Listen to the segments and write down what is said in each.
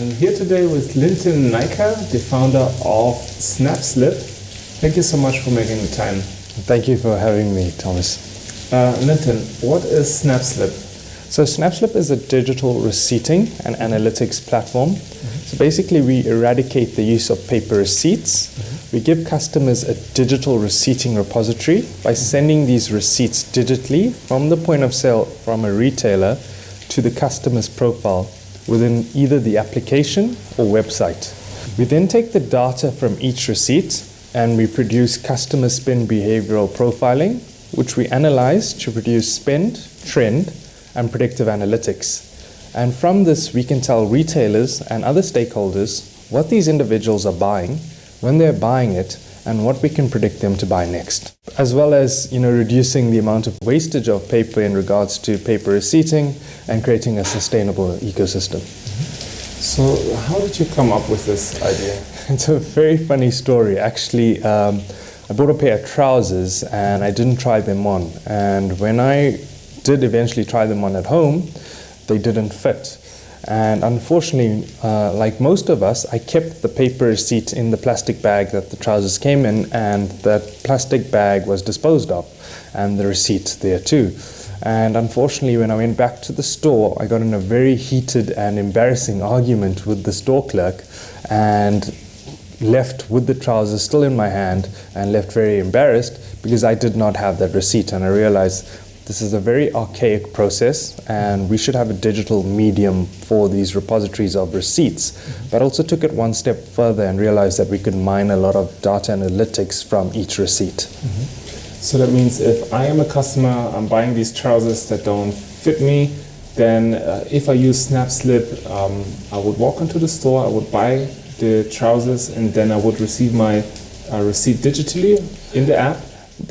I'm here today with Lynton Naicker, the founder of Snapslip. Thank you so much for making the time. Thank you for having me, Thomas. Lynton, what is Snapslip? So Snapslip is a digital receipting and analytics platform. So basically we eradicate the use of paper receipts. We give customers a digital receipting repository by sending these receipts digitally from the point of sale from a retailer to the customer's profile within either the application or website. We then take the data from each receipt and we produce customer spend behavioral profiling, which we analyze to produce spend, trend, and predictive analytics. And from this, we can tell retailers and other stakeholders what these individuals are buying, when they're buying it, and what we can predict them to buy next. As well as, reducing the amount of wastage of paper in regards to paper receipting and creating a sustainable ecosystem. So how did you come up with this idea? It's a very funny story. Actually, I bought a pair of trousers and I didn't try them on. And when I did eventually try them on at home, they didn't fit. And unfortunately, like most of us, I kept the paper receipt in the plastic bag that the trousers came in, and that plastic bag was disposed of, and the receipt there too. And unfortunately, when I went back to the store, I got in a very heated and embarrassing argument with the store clerk and left with the trousers still in my hand and left very embarrassed because I did not have that receipt. And I realized this is a very archaic process and we should have a digital medium for these repositories of receipts. But also took it one step further and realized that we could mine a lot of data analytics from each receipt. So that means if I am a customer, I'm buying these trousers that don't fit me, then if I use Snapslip, I would walk into the store, I would buy the trousers, and then I would receive my receipt digitally in the app?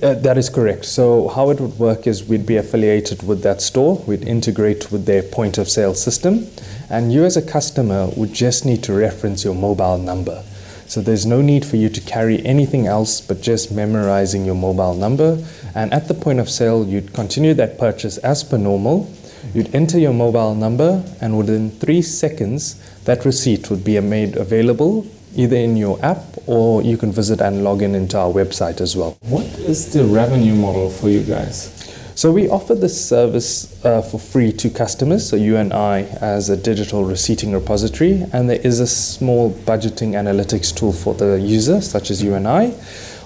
That is correct. So how it would work is we'd be affiliated with that store, we'd integrate with their point of sale system, and you as a customer would just need to reference your mobile number. So there's no need for you to carry anything else but just memorizing your mobile number. And at the point of sale, you'd continue that purchase as per normal. You'd enter your mobile number, and within 3 seconds, that receipt would be made available either in your app or you can visit and log in into our website as well. What is the revenue model for you guys? So we offer this service for free to customers, so you and I as a digital receipting repository, and there is a small budgeting analytics tool for the user, such as you and I.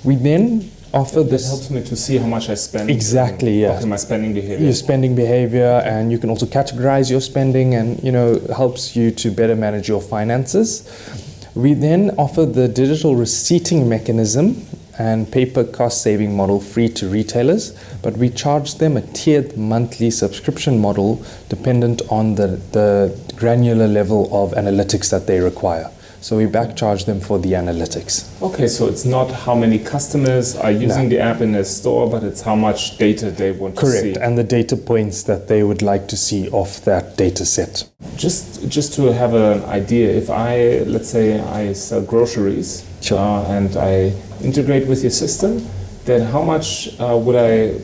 We then offer this. That helps me to see how much I spend. Exactly, yeah. Okay, my spending behavior. Your spending behavior, and you can also categorize your spending and, helps you to better manage your finances. We then offer the digital receipting mechanism and paper cost saving model free to retailers, but we charge them a tiered monthly subscription model dependent on the granular level of analytics that they require. So we back charge them for the analytics. Okay, so it's not how many customers are using the app in their store, but it's how much data they want to see. Correct, and the data points that they would like to see off that data set. Just to have an idea, if let's say I sell groceries, sure. And I integrate with your system, then how much would I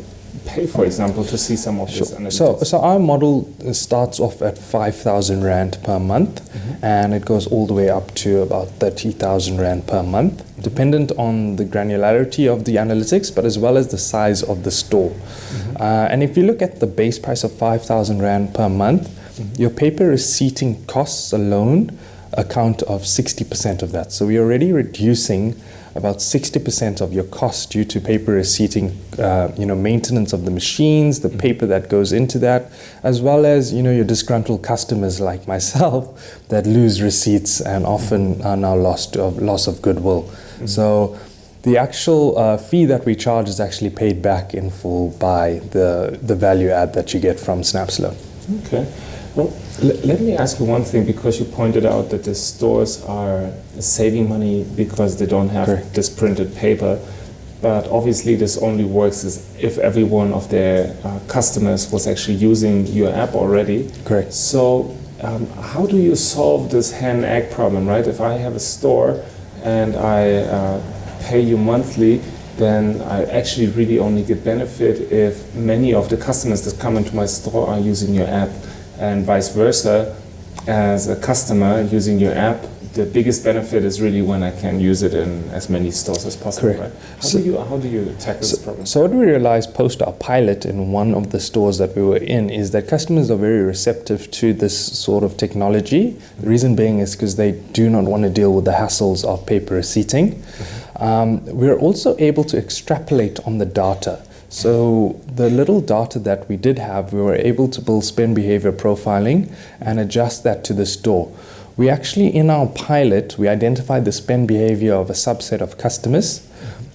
pay, for example, to see some of this analytics? So our model starts off at 5,000 Rand per month, and it goes all the way up to about 30,000 Rand per month, dependent on the granularity of the analytics, but as well as the size of the store. And if you look at the base price of 5,000 Rand per month, your paper receipting costs alone account of 60% of that. So we're already reducing about 60% of your cost due to paper receipting, maintenance of the machines, the paper that goes into that, as well as, your disgruntled customers like myself that lose receipts and often are now loss of goodwill. So the actual fee that we charge is actually paid back in full by the value add that you get from Snapslip. Okay. Well, let me ask you one thing, because you pointed out that the stores are saving money because they don't have this printed paper. But obviously this only works if every one of their customers was actually using your app already. Correct. So how do you solve this hen-egg problem, right? If I have a store and I pay you monthly, then I actually really only get benefit if many of the customers that come into my store are using your app, and vice versa. as a customer using your app, the biggest benefit is really when I can use it in as many stores as possible. Correct. Right? How do you tackle this problem? So what we realized post our pilot in one of the stores that we were in is that customers are very receptive to this sort of technology. The reason being is because they do not want to deal with the hassles of paper receipting. We're also able to extrapolate on the data. So the little data that we did have, we were able to build spend behavior profiling and adjust that to the store. We actually, in our pilot, we identified the spend behavior of a subset of customers.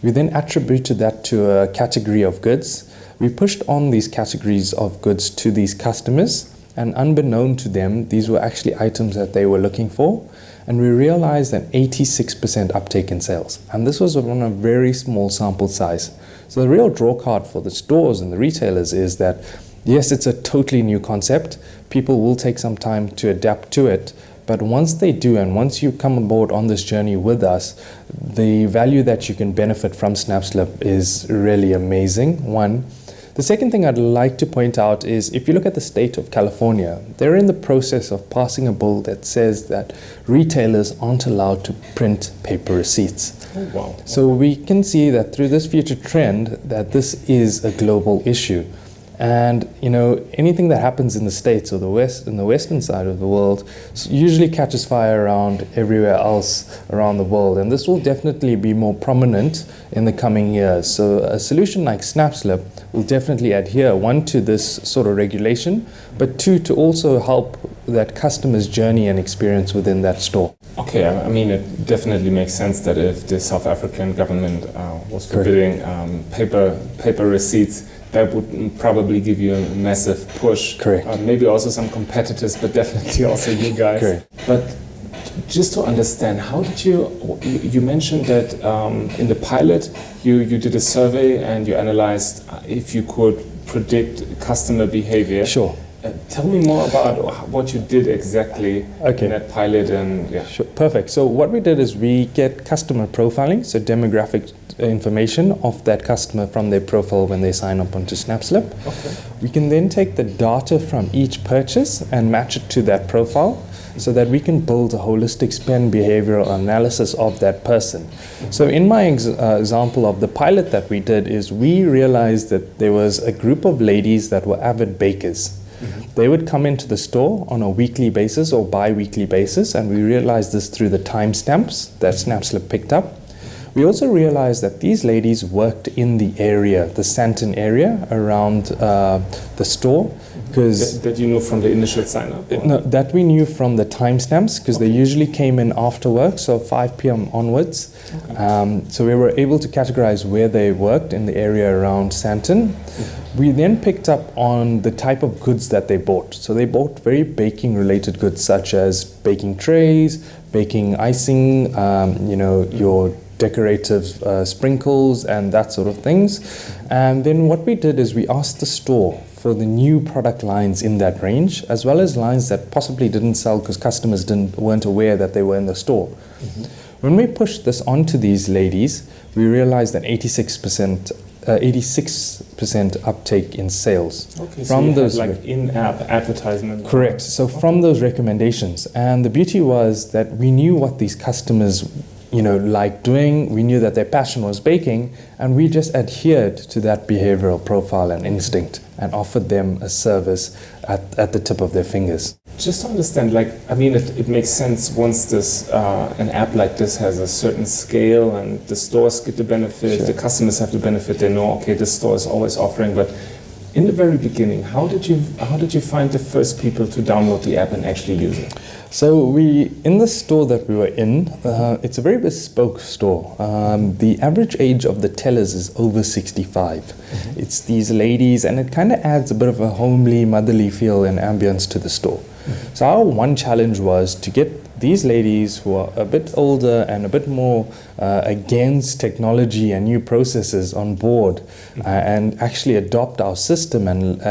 We then attributed that to a category of goods. We pushed on these categories of goods to these customers, and unbeknown to them, these were actually items that they were looking for. And we realized an 86% uptake in sales. And this was on a very small sample size. So the real draw card for the stores and the retailers is that, yes, it's a totally new concept. People will take some time to adapt to it. But once they do, and once you come aboard on this journey with us, the value that you can benefit from Snapslip is really amazing, one. The second thing I'd like to point out is if you look at the state of California, they're in the process of passing a bill that says that retailers aren't allowed to print paper receipts. Oh, wow. So we can see that through this future trend that this is a global issue. And anything that happens in the States or in the western side of the world usually catches fire around everywhere else around the world, and this will definitely be more prominent in the coming years. So a solution like Snapslip will definitely adhere, one, to this sort of regulation, but two, to also help that customer's journey and experience within that store. Okay, I mean, it definitely makes sense that if the South African government was forbidding paper receipts, that would probably give you a massive push. Correct. Maybe also some competitors, but definitely also you guys. Correct. But just to understand, how did you mentioned that in the pilot you did a survey and you analyzed if you could predict customer behavior. Sure. Tell me more about what you did exactly in that pilot. Sure. Perfect. So what we did is we get customer profiling, so demographic information of that customer from their profile when they sign up onto Snapslip. Okay. We can then take the data from each purchase and match it to that profile so that we can build a holistic spend behavioral analysis of that person. So in my example of the pilot that we did is we realized that there was a group of ladies that were avid bakers. They would come into the store on a weekly basis or bi-weekly basis, and we realized this through the timestamps that Snapslip picked up. We also realized that these ladies worked in the area, the Sandton area around the store. That you knew from the initial sign-up? No, that we knew from the timestamps because they usually came in after work, so 5 p.m. onwards. Okay. So we were able to categorize where they worked in the area around Sandton. We then picked up on the type of goods that they bought. So they bought very baking-related goods such as baking trays, baking icing, your decorative sprinkles and that sort of things. And then what we did is we asked the store for the new product lines in that range, as well as lines that possibly didn't sell because customers weren't aware that they were in the store. Mm-hmm. When we pushed this onto these ladies, we realized that 86% uptake in sales. Okay, from so those like in-app advertisement. Correct. So from those recommendations, and the beauty was that we knew what these customers liked doing. We knew that their passion was baking, and we just adhered to that behavioral profile and instinct and offered them a service at the tip of their fingers. Just to understand, it makes sense once this an app like this has a certain scale and the stores get the benefit, the customers have the benefit, they know, okay, this store is always offering, but in the very beginning, how did you find the first people to download the app and actually use it? So in the store that we were in, it's a very bespoke store. The average age of the tellers is over 65. Mm-hmm. It's these ladies, and it kind of adds a bit of a homely, motherly feel and ambience to the store. Mm-hmm. So our one challenge was to get these ladies who are a bit older and a bit more against technology and new processes on board, and actually adopt our system and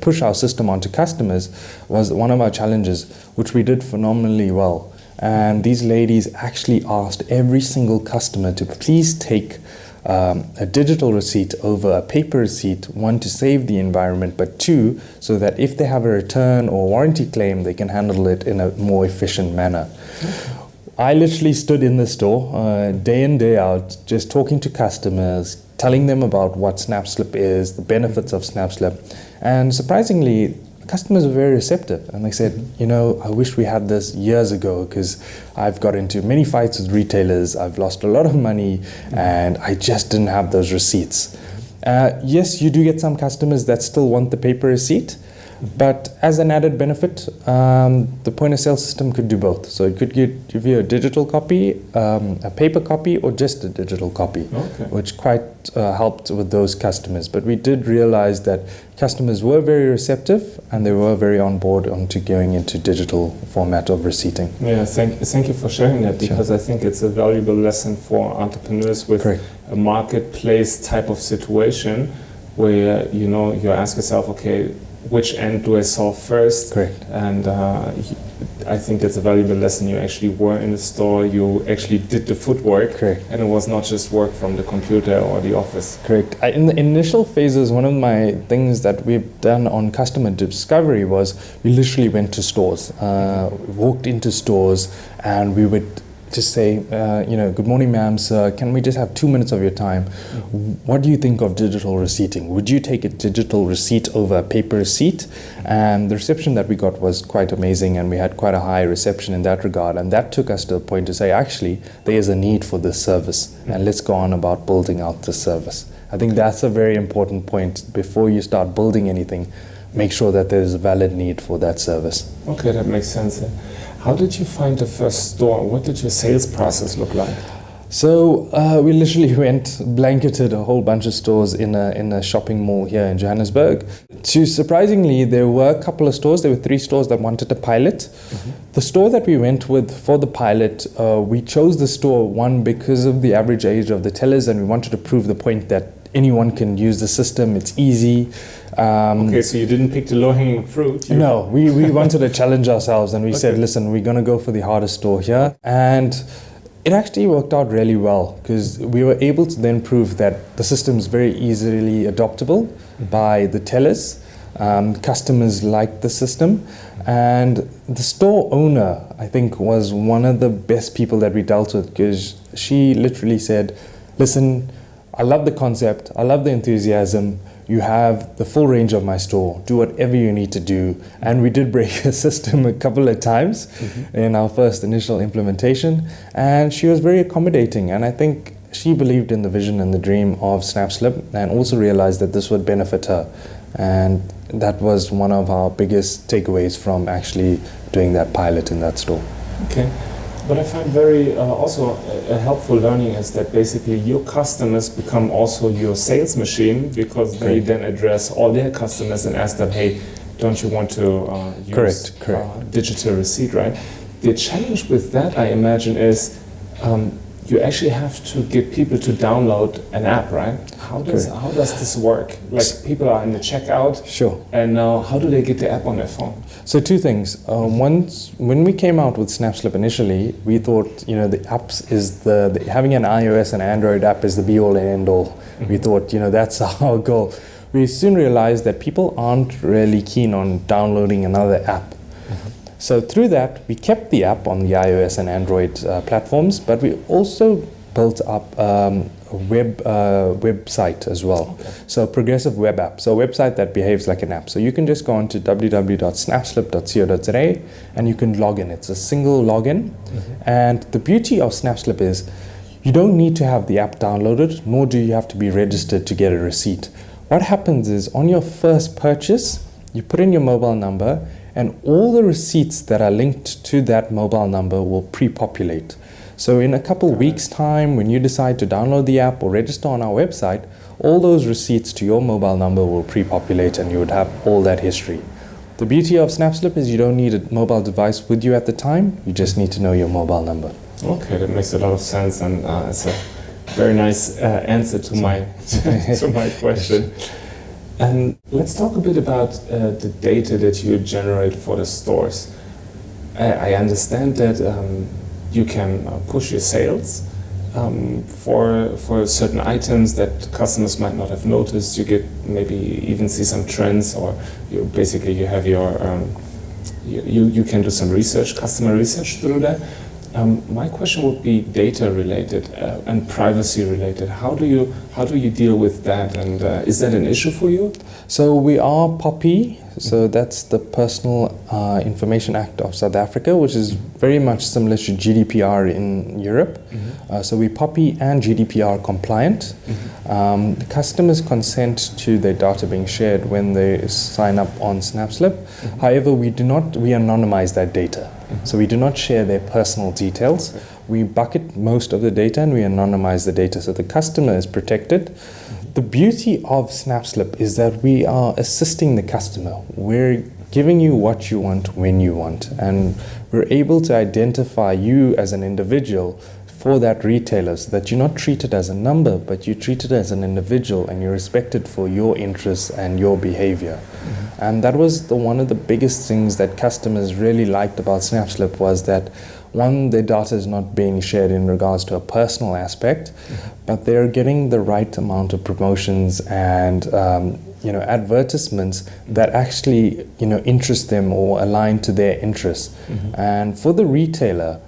push our system onto customers was one of our challenges, which we did phenomenally well. And these ladies actually asked every single customer to please take a digital receipt over a paper receipt, one, to save the environment, but two, so that if they have a return or warranty claim, they can handle it in a more efficient manner. I literally stood in the store day in, day out, just talking to customers, telling them about what Snapslip is, the benefits of Snapslip, and surprisingly, customers were very receptive, and they said, I wish we had this years ago, because I've got into many fights with retailers, I've lost a lot of money, and I just didn't have those receipts. Yes, you do get some customers that still want the paper receipt, but as an added benefit, the point of sale system could do both. So it could give you a digital copy, a paper copy, or just a digital copy, which quite helped with those customers. But we did realize that customers were very receptive and they were very on board onto going into digital format of receipting. Yeah, thank you for sharing that, because I think it's a valuable lesson for entrepreneurs with a marketplace type of situation where, you ask yourself, okay, which end do I solve first? Correct. And I think that's a valuable lesson. You actually were in the store, you actually did the footwork. Correct. And it was not just work from the computer or the office. Correct. In the initial phases, one of my things that we've done on customer discovery was we literally went to stores, walked into stores, and we would just say, good morning, ma'am, sir, can we just have 2 minutes of your time? What do you think of digital receipting? Would you take a digital receipt over a paper receipt? And the reception that we got was quite amazing, and we had quite a high reception in that regard. And that took us to a point to say, actually, there is a need for this service, and let's go on about building out this service. I think that's a very important point. Before you start building anything, make sure that there's a valid need for that service. Okay, that makes sense. How did you find the first store? What did your sales process look like? So we literally blanketed a whole bunch of stores in a shopping mall here in Johannesburg. Surprisingly, there were a couple of stores. There were 3 stores that wanted a pilot. The store that we went with for the pilot, we chose the store, one, because of the average age of the tellers, and we wanted to prove the point that anyone can use the system. It's easy. Okay, so you didn't pick the low-hanging fruit. No, we wanted to challenge ourselves, and we said, listen, we're going to go for the hardest store here. And it actually worked out really well, because we were able to then prove that the system is very easily adoptable by the tellers. Customers liked the system, and the store owner, I think, was one of the best people that we dealt with, because she literally said, listen, I love the concept, I love the enthusiasm, you have the full range of my store, do whatever you need to do. And we did break the system a couple of times in our first initial implementation, and she was very accommodating, and I think she believed in the vision and the dream of Snapslip, and also realized that this would benefit her. And that was one of our biggest takeaways from actually doing that pilot in that store. Okay. What I find very also a helpful learning is that basically your customers become also your sales machine, because they then address all their customers and ask them, hey, don't you want to use digital receipt, right? The challenge with that, I imagine, is you actually have to get people to download an app, right? How does this work? Like, people are in the checkout, and now how do they get the app on their phone? So 2 things. When we came out with Snapslip initially, we thought, the apps is having an iOS and Android app is the be-all and end-all. We thought, that's our goal. We soon realized that people aren't really keen on downloading another app. So through that, we kept the app on the iOS and Android platforms, but we also built up a website as well. So a progressive web app, so a website that behaves like an app. So you can just go on to www.snapslip.co.za and you can log in. It's a single login. And the beauty of Snapslip is you don't need to have the app downloaded, nor do you have to be registered to get a receipt. What happens is, on your first purchase, you put in your mobile number, and all the receipts that are linked to that mobile number will pre-populate. So in a couple weeks' time, when you decide to download the app or register on our website, all those receipts to your mobile number will pre-populate, and you would have all that history. The beauty of Snapslip is you don't need a mobile device with you at the time, you just need to know your mobile number. Okay, that makes a lot of sense, and it's a very nice answer to my question. And let's talk a bit about the data that you generate for the stores. I understand that you can push your sales, for certain items that customers might not have noticed. You get maybe even see some trends, or you have your you can do some research, customer research through that. My question would be data related and privacy related. How do you deal with that, and is that an issue for you? So we are POPI, so that's the Personal Information Act of South Africa, which is very much similar to GDPR in Europe. So we POPI and GDPR compliant. The customers consent to their data being shared when they sign up on Snapslip. However, we anonymize that data. So we do not share their personal details. We bucket most of the data and we anonymize the data, so the customer is protected. The beauty of Snapslip is that we are assisting the customer. We're giving you what you want when you want, and we're able to identify you as an individual for that retailer, so that you're not treated as a number, but you're treated as an individual and you're respected for your interests and your behavior. And that was one of the biggest things that customers really liked about Snapslip, was that one, their data is not being shared in regards to a personal aspect, but they're getting the right amount of promotions and advertisements that actually interest them or align to their interests. And for the retailer,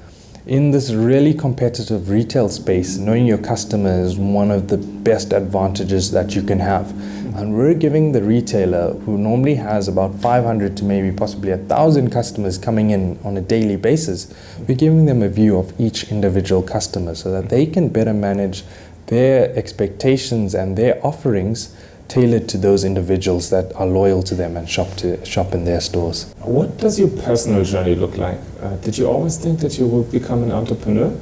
in this really competitive retail space, knowing your customer is one of the best advantages that you can have. And we're giving the retailer, who normally has about 500 to maybe possibly 1,000 customers coming in on a daily basis, we're giving them a view of each individual customer so that they can better manage their expectations and their offerings tailored to those individuals that are loyal to them and shop in their stores. What does your personal journey look like? Did you always think that you would become an entrepreneur?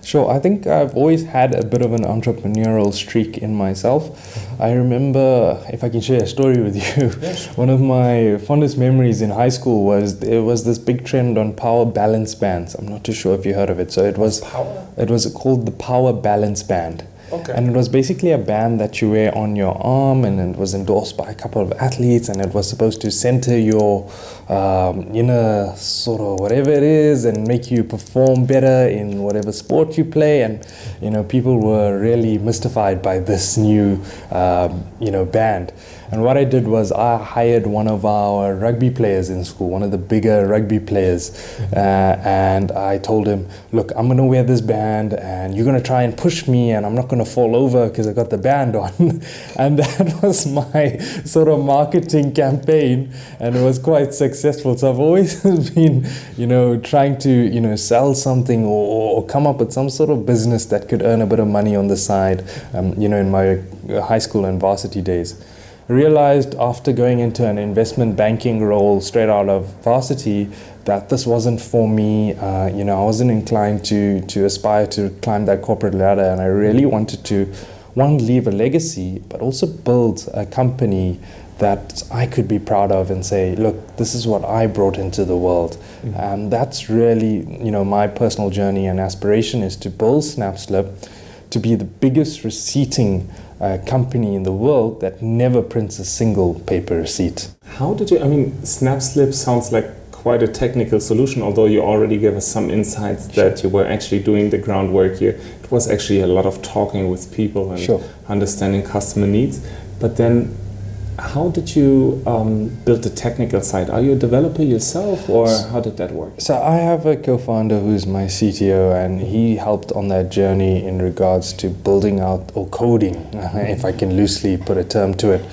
Sure, I think I've always had a bit of an entrepreneurial streak in myself. I remember, if I can share a story with you, one of my fondest memories in high school was there was this big trend on power balance bands. I'm not too sure if you heard of it. So it was called the Power Balance Band. Okay. And it was basically a band that you wear on your arm, and it was endorsed by a couple of athletes, and it was supposed to center your inner sort of whatever it is and make you perform better in whatever sport you play. And people were really mystified by this new band. And what I did was I hired one of our rugby players in school, one of the bigger rugby players, and I told him, look, I'm going to wear this band and you're going to try and push me and I'm not going to fall over because I got the band on. And that was my sort of marketing campaign, and it was quite successful. So I've always been, trying to, sell something or come up with some sort of business that could earn a bit of money on the side, in my high school and varsity days. I realized after going into an investment banking role straight out of varsity that this wasn't for me. I wasn't inclined to aspire to climb that corporate ladder, and I really wanted to, one, leave a legacy, but also build a company that I could be proud of and say, look, this is what I brought into the world. And that's really, my personal journey and aspiration is to build Snapslip to be the biggest receipting company in the world that never prints a single paper receipt. How did you, Snapslip sounds like quite a technical solution, although you already gave us some insights that you were actually doing the groundwork here. It was actually a lot of talking with people and understanding customer needs. But then how did you build the technical side? Are you a developer yourself, or how did that work? So I have a co-founder who's my CTO, and he helped on that journey in regards to building out, or coding, if I can loosely put a term to it.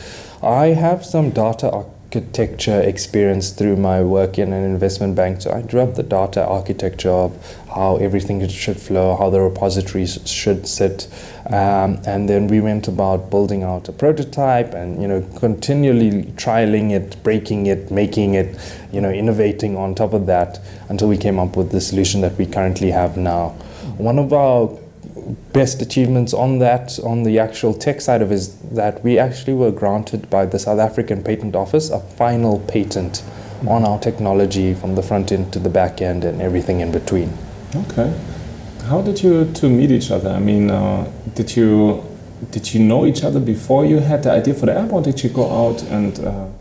I have some data architecture experience through my work in an investment bank. So I drew up the data architecture of how everything should flow, how the repositories should sit. And then we went about building out a prototype and, continually trialing it, breaking it, making it, innovating on top of that until we came up with the solution that we currently have now. One of our best achievements on the actual tech side of it is that we actually were granted by the South African Patent Office a final patent on our technology from the front end to the back end and everything in between. Okay. How did you two meet each other? Did you did you know each other before you had the idea for the app, or did you go out and?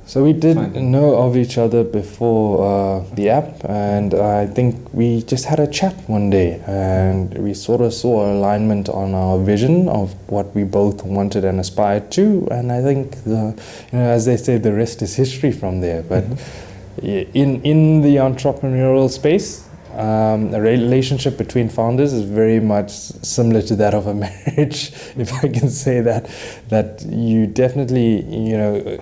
So we did know of each other before the app, and I think we just had a chat one day, and we sort of saw alignment on our vision of what we both wanted and aspired to, and I think as they say, the rest is history from there. But in the entrepreneurial space, a relationship between founders is very much similar to that of a marriage, if I can say that. That you definitely,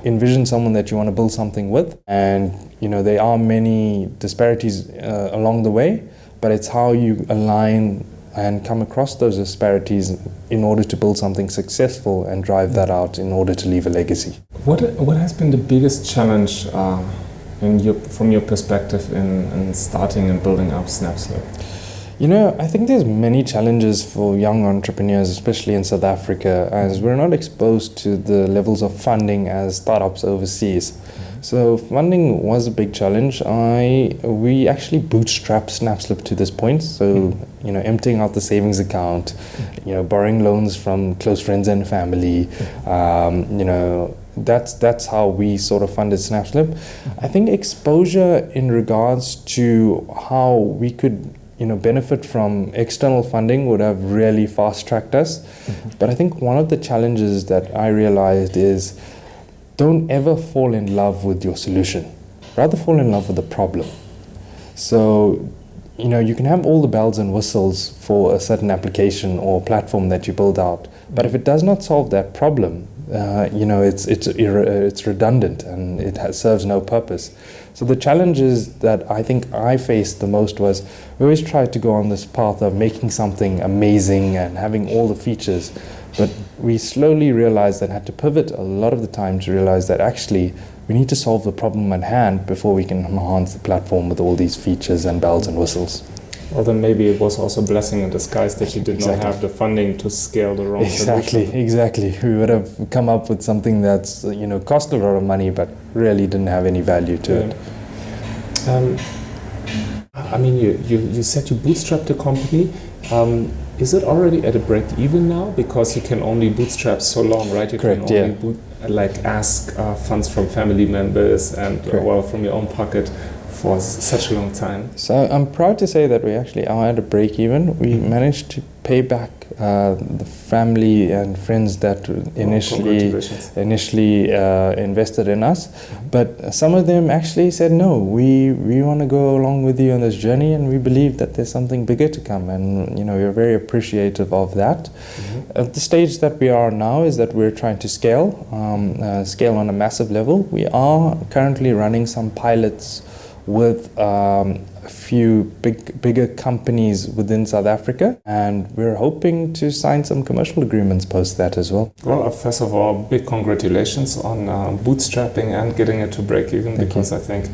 envision someone that you want to build something with, and there are many disparities along the way, but it's how you align and come across those disparities in order to build something successful and drive that out in order to leave a legacy. What has been the biggest challenge? From your perspective in starting and building up Snapslip? I think there's many challenges for young entrepreneurs, especially in South Africa, as we're not exposed to the levels of funding as startups overseas. So funding was a big challenge. We actually bootstrapped Snapslip to this point. So, emptying out the savings account, borrowing loans from close friends and family, that's how we sort of funded Snapslip. I think exposure in regards to how we could benefit from external funding would have really fast-tracked us. But I think one of the challenges that I realized is don't ever fall in love with your solution. Rather fall in love with the problem. So, you can have all the bells and whistles for a certain application or platform that you build out, but if it does not solve that problem, it's redundant and it serves no purpose. So the challenges that I think I faced the most was we always tried to go on this path of making something amazing and having all the features, but we slowly realized and had to pivot a lot of the time to realize that actually we need to solve the problem at hand before we can enhance the platform with all these features and bells and whistles. Well, then maybe it was also a blessing in disguise that you did not have the funding to scale the wrong solution. Exactly. We would have come up with something that's, cost a lot of money, but really didn't have any value to it. You said you bootstrapped the company. Is it already at a break even now? Because you can only bootstrap so long, right? You Correct, can only ask funds from family members and from your own pocket for such a long time. So I'm proud to say that we actually are at a break even. We managed to pay back the family and friends that initially invested in us. But some of them actually said, no, we want to go along with you on this journey, and we believe that there's something bigger to come. And we're very appreciative of that. At the stage that we are now is that we're trying to scale on a massive level. We are currently running some pilots with a few bigger companies within South Africa, and we're hoping to sign some commercial agreements post that as well. Well, first of all, big congratulations on bootstrapping and getting it to break even, because I think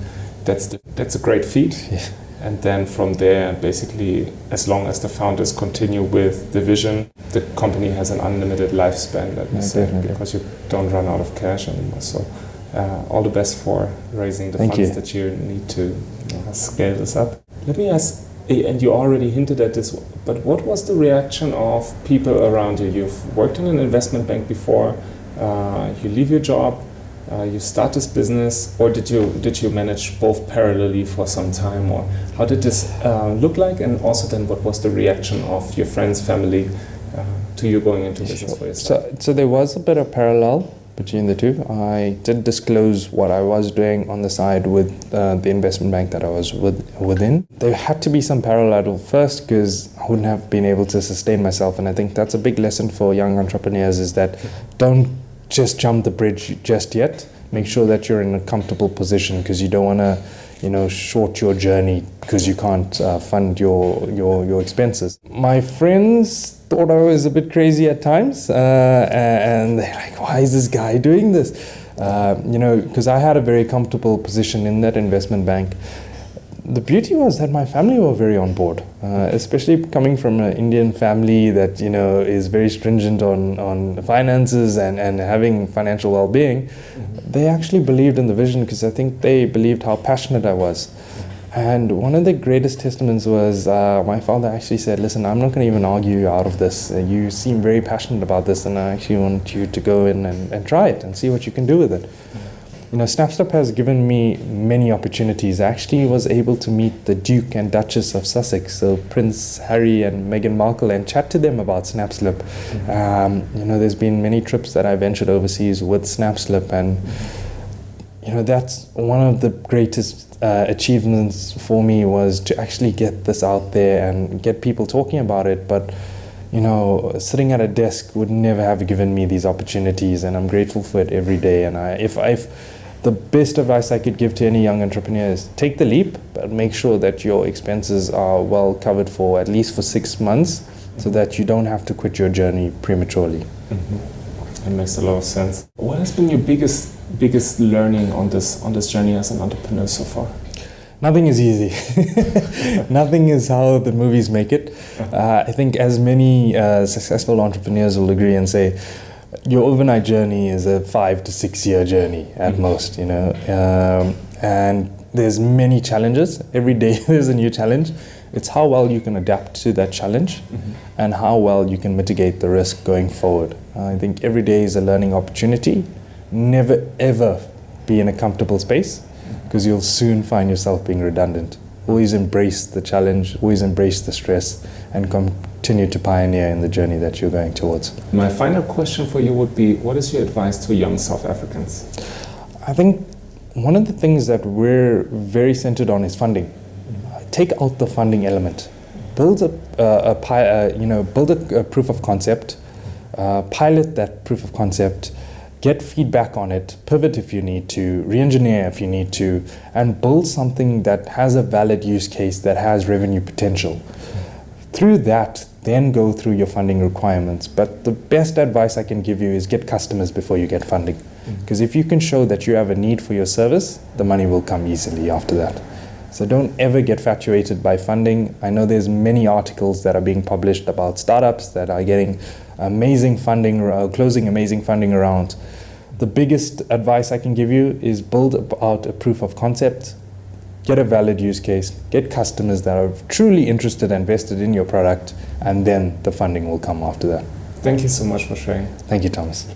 that's a great feat. Yeah. And then from there, basically, as long as the founders continue with the vision, the company has an unlimited lifespan, let me say, because you don't run out of cash anymore. So all the best for raising the funds that you need to scale this up. Let me ask, and you already hinted at this, but what was the reaction of people around you? You've worked in an investment bank before, you leave your job, you start this business, or did you manage both parallelly for some time, or how did this look like? And also then what was the reaction of your friends, family to you going into business for yourself? So there was a bit of parallel between the two. I did disclose what I was doing on the side with the investment bank that I was within. There had to be some parallel first, because I wouldn't have been able to sustain myself, and I think that's a big lesson for young entrepreneurs, is that don't just jump the bridge just yet. Make sure that you're in a comfortable position, because you don't want to short your journey because you can't fund your expenses. My friends thought I was a bit crazy at times, and they're like, why is this guy doing this? Because I had a very comfortable position in that investment bank. The beauty was that my family were very on board, especially coming from an Indian family that is very stringent on finances and having financial well-being. They actually believed in the vision, because I think they believed how passionate I was. And one of the greatest testaments was my father actually said, listen, I'm not going to even argue you out of this. You seem very passionate about this, and I actually want you to go in and try it and see what you can do with it. You know, Snapslip has given me many opportunities. I actually was able to meet the Duke and Duchess of Sussex, so Prince Harry and Meghan Markle, and chat to them about Snapslip. You know, there's been many trips that I ventured overseas with Snapslip, and you know, that's one of the greatest achievements for me, was to actually get this out there and get people talking about it. But you know, sitting at a desk would never have given me these opportunities, and I'm grateful for it every day. And the best advice I could give to any young entrepreneur is take the leap, but make sure that your expenses are well covered for at least for 6 months, so that you don't have to quit your journey prematurely. That makes a lot of sense. What has been your biggest learning on this journey as an entrepreneur so far? Nothing is easy. Nothing is how the movies make it. I think as many successful entrepreneurs will agree and say, your overnight journey is a 5 to 6 year journey at most, you know. And there's many challenges. Every day there's a new challenge. It's how well you can adapt to that challenge and how well you can mitigate the risk going forward. I think every day is a learning opportunity. Never ever be in a comfortable space, because you'll soon find yourself being redundant. Always embrace the challenge, always embrace the stress, and continue to pioneer in the journey that you're going towards. My final question for you would be, what is your advice to young South Africans? I think one of the things that we're very centered on is funding. Take out the funding element. Build a proof of concept, pilot that proof of concept, get feedback on it, pivot if you need to, re-engineer if you need to, and build something that has a valid use case, that has revenue potential. Through that, then go through your funding requirements. But the best advice I can give you is get customers before you get funding. Because if you can show that you have a need for your service, the money will come easily after that. So don't ever get infatuated by funding. I know there's many articles that are being published about startups that are getting amazing funding, closing amazing funding around. The biggest advice I can give you is build out a proof of concept, get a valid use case, get customers that are truly interested and invested in your product, and then the funding will come after that. Thank you so much for sharing. Thank you, Thomas.